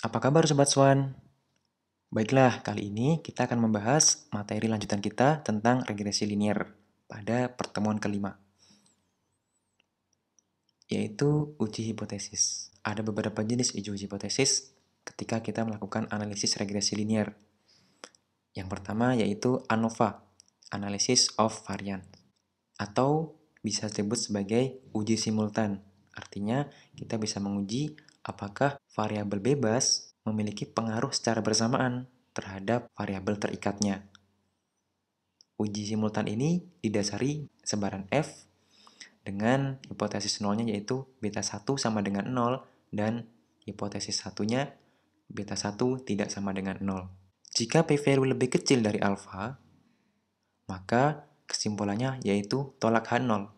Apa kabar Sobat Swan? Baiklah, kali ini kita akan membahas materi lanjutan kita tentang regresi linier pada pertemuan kelima, yaitu uji hipotesis. Ada beberapa jenis uji hipotesis ketika kita melakukan analisis regresi linier. Yang pertama yaitu ANOVA, Analysis of Variance, atau bisa disebut sebagai uji simultan. Artinya, kita bisa menguji apakah variabel bebas memiliki pengaruh secara bersamaan terhadap variabel terikatnya. Uji simultan ini didasari sebaran F dengan hipotesis nolnya yaitu beta 1 sama dengan 0 dan hipotesis satunya beta 1 tidak sama dengan 0. Jika p-value lebih kecil dari alfa, maka kesimpulannya yaitu tolak H0.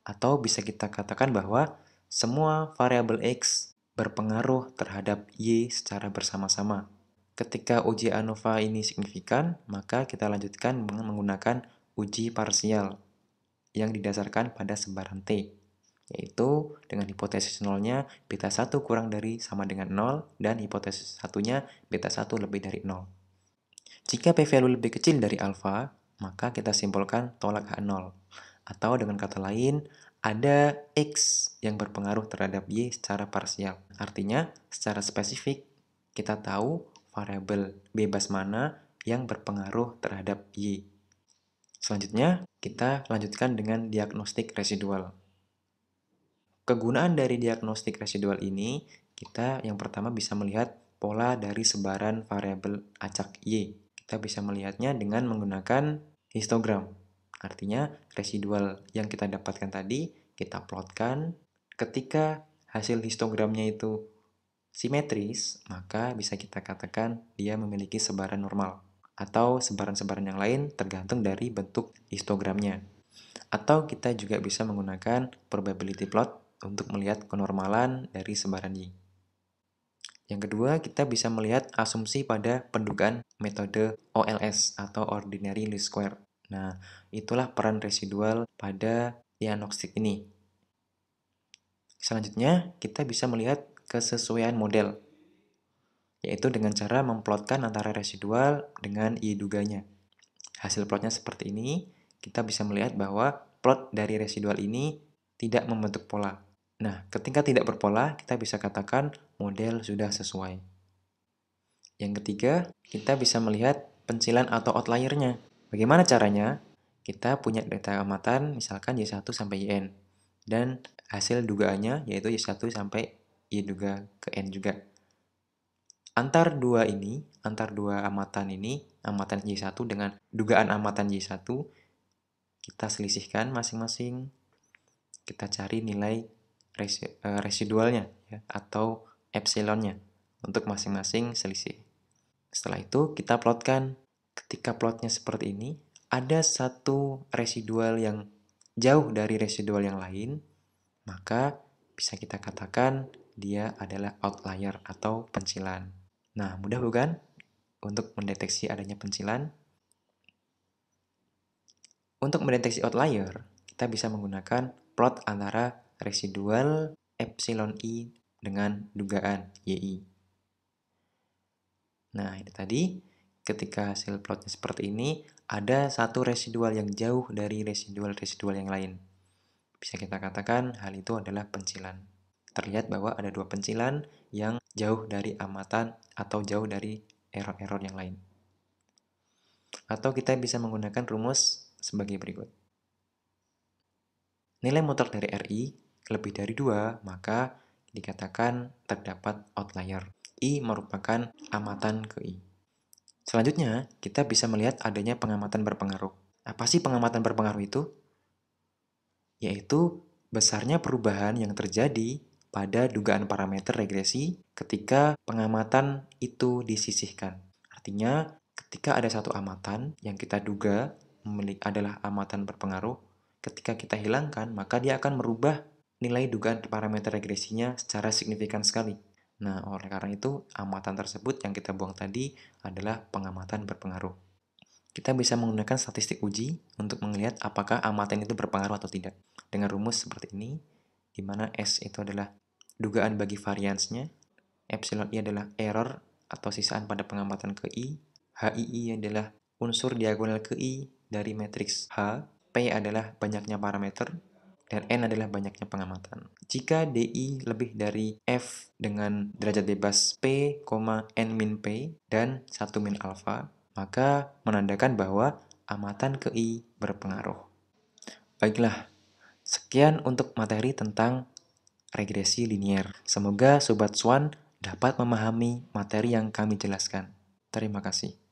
Atau bisa kita katakan bahwa semua variabel X berpengaruh terhadap Y secara bersama-sama. Ketika uji ANOVA ini signifikan, maka kita lanjutkan dengan menggunakan uji parsial yang didasarkan pada sebaran T, yaitu dengan hipotesis nolnya beta 1 kurang dari sama dengan 0 dan hipotesis satunya beta 1 lebih dari 0. Jika p-value lebih kecil dari alfa, maka kita simpulkan tolak H0. Atau dengan kata lain, ada X yang berpengaruh terhadap Y secara parsial. Artinya, secara spesifik, kita tahu variabel bebas mana yang berpengaruh terhadap Y. Selanjutnya, kita lanjutkan dengan diagnostik residual. Kegunaan dari diagnostik residual ini, kita yang pertama bisa melihat pola dari sebaran variabel acak Y. Kita bisa melihatnya dengan menggunakan histogram. Artinya, residual yang kita dapatkan tadi, kita plotkan. Ketika hasil histogramnya itu simetris, maka bisa kita katakan dia memiliki sebaran normal. Atau sebaran-sebaran yang lain tergantung dari bentuk histogramnya. Atau kita juga bisa menggunakan probability plot untuk melihat kenormalan dari sebaran Y. Yang kedua, kita bisa melihat asumsi pada pendugaan metode OLS atau Ordinary Least Square. Nah, itulah peran residual pada diagnostik ini. Selanjutnya, kita bisa melihat kesesuaian model, yaitu dengan cara memplotkan antara residual dengan Y duganya. Hasil plotnya seperti ini, kita bisa melihat bahwa plot dari residual ini tidak membentuk pola. Nah, ketika tidak berpola, kita bisa katakan model sudah sesuai. Yang ketiga, kita bisa melihat pencilan atau outliernya. Bagaimana caranya? Kita punya data amatan, misalkan Y1 sampai Yn. Dan hasil dugaannya yaitu Y1 sampai Y duga ke N juga. Antar dua amatan ini, amatan Y1 dengan dugaan amatan Y1, kita selisihkan masing-masing. Kita cari nilai residualnya ya, atau epsilonnya untuk masing-masing selisih. Setelah itu kita plotkan. Ketika plotnya seperti ini, ada satu residual yang jauh dari residual yang lain, maka bisa kita katakan dia adalah outlier atau pencilan. Nah, mudah bukan untuk mendeteksi adanya pencilan? Untuk mendeteksi outlier, kita bisa menggunakan plot antara residual epsilon I dengan dugaan YI. Nah, ini tadi ketika hasil plotnya seperti ini, ada satu residual yang jauh dari residual-residual yang lain. Bisa kita katakan hal itu adalah pencilan. Terlihat bahwa ada dua pencilan yang jauh dari amatan atau jauh dari error-error yang lain. Atau kita bisa menggunakan rumus sebagai berikut. Nilai mutlak dari RI lebih dari 2, maka dikatakan terdapat outlier. I merupakan amatan ke I. Selanjutnya, kita bisa melihat adanya pengamatan berpengaruh. Apa sih pengamatan berpengaruh itu? Yaitu besarnya perubahan yang terjadi pada dugaan parameter regresi ketika pengamatan itu disisihkan. Artinya, ketika ada satu amatan yang kita duga adalah amatan berpengaruh, ketika kita hilangkan, maka dia akan merubah nilai dugaan parameter regresinya secara signifikan sekali. Nah, oleh karena itu, amatan tersebut yang kita buang tadi adalah pengamatan berpengaruh. Kita bisa menggunakan statistik uji untuk melihat apakah amatan itu berpengaruh atau tidak. Dengan rumus seperti ini, di mana S itu adalah dugaan bagi variansnya, epsilon I adalah error atau sisaan pada pengamatan ke I, HII adalah unsur diagonal ke I dari matriks H, P adalah banyaknya parameter, dan N adalah banyaknya pengamatan. Jika DI lebih dari F dengan derajat bebas P, N min P, dan 1 min alpha, maka menandakan bahwa amatan ke I berpengaruh. Baiklah, sekian untuk materi tentang regresi linier. Semoga Sobat Swan dapat memahami materi yang kami jelaskan. Terima kasih.